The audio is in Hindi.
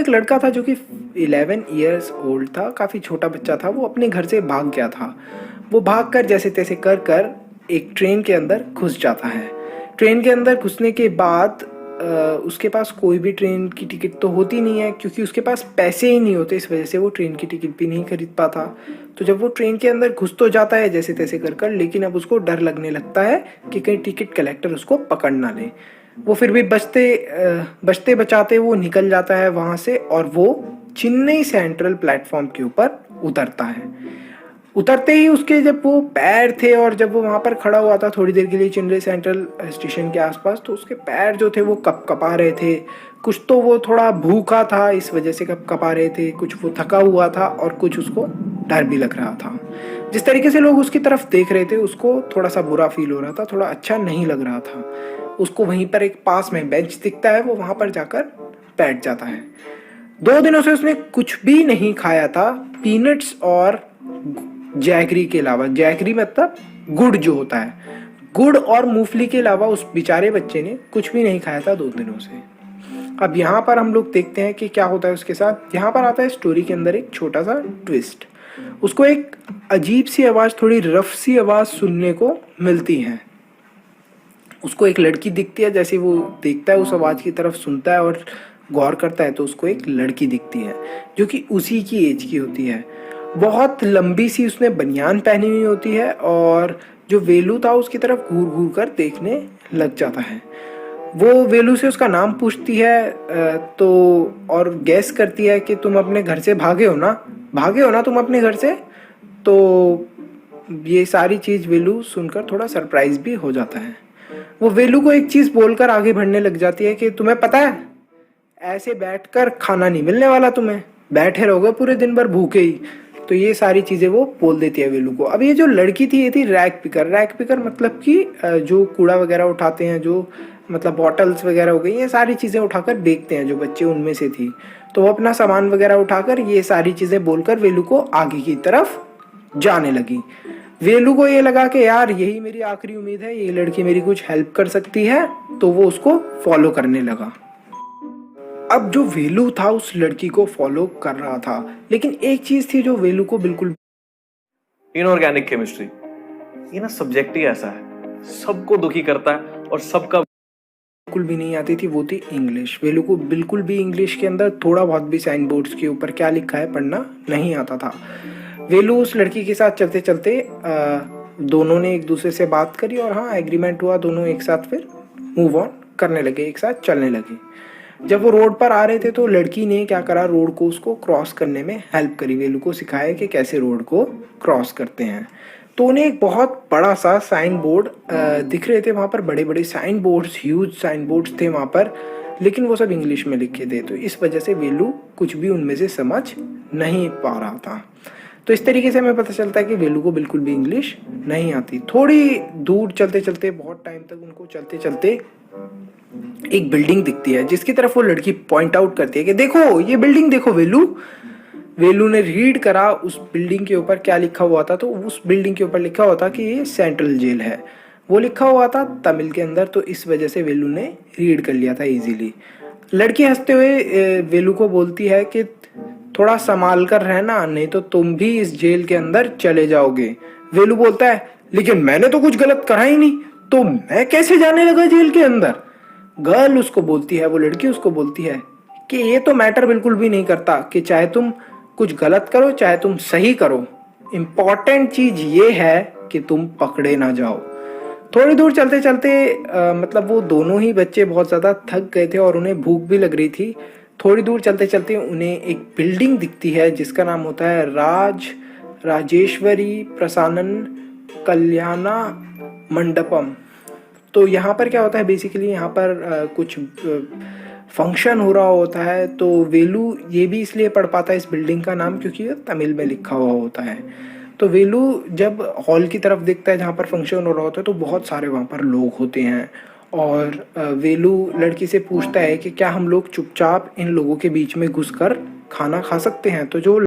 एक लड़का था जो कि 11 ईयर्स ओल्ड था, काफ़ी छोटा बच्चा था। वो अपने घर से भाग गया था। वो भाग कर जैसे तैसे कर कर एक ट्रेन के अंदर घुस जाता है। ट्रेन के अंदर घुसने के बाद उसके पास कोई भी ट्रेन की टिकट तो होती नहीं है, क्योंकि उसके पास पैसे ही नहीं होते। इस वजह से वो ट्रेन की टिकट भी नहीं खरीद पाता। तो जब वो ट्रेन के अंदर घुस तो जाता है जैसे तैसे कर कर, लेकिन अब उसको डर लगने लगता है कि कहीं टिकट कलेक्टर उसको पकड़ ना ले। वो फिर भी बचते बचाते वो निकल जाता है वहाँ से, और वो चेन्नई सेंट्रल प्लेटफॉर्म के ऊपर उतरता है। उतरते ही उसके जब वो पैर थे, और जब वो वहाँ पर खड़ा हुआ था थोड़ी देर के लिए चेन्नई सेंट्रल स्टेशन के आसपास, तो उसके पैर जो थे वो कपकपा रहे थे। कुछ तो वो थोड़ा भूखा था, इस वजह से कपकपा रहे थे। कुछ वो थका हुआ था, और कुछ उसको डर भी लग रहा था। जिस तरीके से लोग उसकी तरफ देख रहे थे, उसको थोड़ा सा बुरा फील हो रहा था, थोड़ा अच्छा नहीं लग रहा था। उसको वहीं पर एक पास में बेंच दिखता है, वो वहाँ पर जाकर बैठ जाता है। 2 दिनों से उसने कुछ भी नहीं खाया था, पीनट्स और जैगरी के अलावा। जैगरी मतलब गुड़ जो होता है, गुड़ और मूंगफली के अलावा उस बेचारे बच्चे ने कुछ भी नहीं खाया था 2 दिनों से। अब यहाँ पर हम लोग देखते हैं कि क्या होता है उसके साथ। यहाँ पर आता है स्टोरी के अंदर एक छोटा सा ट्विस्ट। उसको एक अजीब सी आवाज़, थोड़ी रफ सी आवाज़ सुनने को मिलती है। उसको एक लड़की दिखती है। जैसे वो देखता है, उस आवाज़ की तरफ सुनता है और गौर करता है, तो उसको एक लड़की दिखती है जो कि उसी की एज की होती है। बहुत लंबी सी उसने बनियान पहनी हुई होती है, और जो वेलू था उसकी तरफ घूर घूर कर देखने लग जाता है। वो वेलू से उसका नाम पूछती है, तो और गैस करती है कि तुम अपने घर से भागे हो ना तुम अपने घर से। तो ये सारी चीज़ वेलू सुनकर थोड़ा सरप्राइज भी हो जाता है। वो वेलू को एक चीज़ बोलकर आगे बढ़ने लग जाती है कि तुम्हें पता है, ऐसे बैठकर खाना नहीं मिलने वाला, तुम्हें बैठे रहोगे पूरे दिन भर भूखे ही। तो ये सारी चीज़ें वो बोल देती है वेलू को। अब ये जो लड़की थी, ये थी रैक पिकर। रैक पिकर मतलब कि जो कूड़ा वगैरह उठाते हैं, जो मतलब बॉटल्स वगैरह हो गई, ये सारी चीज़ें उठाकर बेचते हैं जो बच्चे, उनमें से थी। तो वो अपना सामान वगैरह उठाकर ये सारी चीज़ें बोलकर वेलू को आगे की तरफ जाने लगी। वेलू को ये लगा कि यार यही मेरी आखिरी उम्मीद है, ये लड़की मेरी कुछ हेल्प कर सकती है, तो वो उसको फॉलो करने लगा। अब जो वेलू था उस लड़की को फॉलो कर रहा था, लेकिन एक चीज थी जो वेलू को बिल्कुल इनऑर्गेनिक केमिस्ट्री, ये ना सब्जेक्ट ही ऐसा है, सबको दुखी करता है और सबका बिल्कुल भी नहीं आती थी, वो थी इंग्लिश। वेलू को बिल्कुल भी इंग्लिश के अंदर थोड़ा बहुत भी साइन बोर्ड्स के ऊपर क्या लिखा है पढ़ना नहीं आता था। वेलू उस लड़की के साथ चलते चलते दोनों ने एक दूसरे से बात करी, और हाँ एग्रीमेंट हुआ, दोनों एक साथ फिर मूव ऑन करने लगे, एक साथ चलने लगे। जब वो रोड पर आ रहे थे तो लड़की ने क्या करा, रोड को उसको क्रॉस करने में हेल्प करी, वेलू को सिखाया कि कैसे रोड को क्रॉस करते हैं। तो उन्हें एक बहुत बड़ा सा साइन बोर्ड दिख रहे थे वहाँ पर, बड़े बड़े sign boards, huge sign boards थे वहाँ पर, लेकिन वो सब इंग्लिश में लिखे थे। तो इस वजह से वेलू कुछ भी उनमें से समझ नहीं पा रहा था। तो इस तरीके से हमें पता चलता है कि वेलू को बिल्कुल भी इंग्लिश नहीं आती। थोड़ी दूर चलते चलते, बहुत टाइम तक उनको चलते चलते एक बिल्डिंग दिखती है, जिसकी तरफ वो लड़की पॉइंट आउट करती है कि देखो ये बिल्डिंग देखो वेलू। वेलू ने रीड करा उस बिल्डिंग के ऊपर क्या लिखा हुआ था, तो उस बिल्डिंग के ऊपर लिखा हुआ था कि ये सेंट्रल जेल है। वो लिखा हुआ था तमिल के अंदर, तो इस वजह से वेलू ने रीड कर लिया था इजीली। लड़की हंसते हुए वेलू को बोलती है कि थोड़ा संभाल कर रहना, नहीं तो तुम भी इस जेल के अंदर चले जाओगे। वेलू बोलता है लेकिन मैंने तो कुछ गलत करा ही नहीं, तो मैं कैसे जाने लगा जेल के अंदर। गर्ल उसको बोलती है, वो लड़की उसको बोलती है कि ये तो मैटर बिल्कुल भी नहीं करता कि चाहे तुम कुछ गलत करो चाहे तुम सही करो, इम्पॉर्टेंट चीज ये है कि तुम पकड़े ना जाओ। थोड़ी दूर चलते चलते मतलब वो दोनों ही बच्चे बहुत ज़्यादा थक गए थे और उन्हें भूख भी लग रही थी। थोड़ी दूर चलते चलते उन्हें एक बिल्डिंग दिखती है जिसका नाम होता है राजेश्वरी प्रसानन कल्याणा मंडपम। तो यहाँ पर क्या होता है, बेसिकली यहाँ पर कुछ फंक्शन हो रहा होता है। तो वेलू ये भी इसलिए पढ़ पाता है इस बिल्डिंग का नाम क्योंकि ये तमिल में लिखा हुआ होता है। तो वेलू जब हॉल की तरफ देखता है जहाँ पर फंक्शन हो रहा होता है, तो बहुत सारे वहाँ पर लोग होते हैं, और वेलू लड़की से पूछता है कि क्या हम लोग चुपचाप इन लोगों के बीच में घुसकर खाना खा सकते हैं। तो जो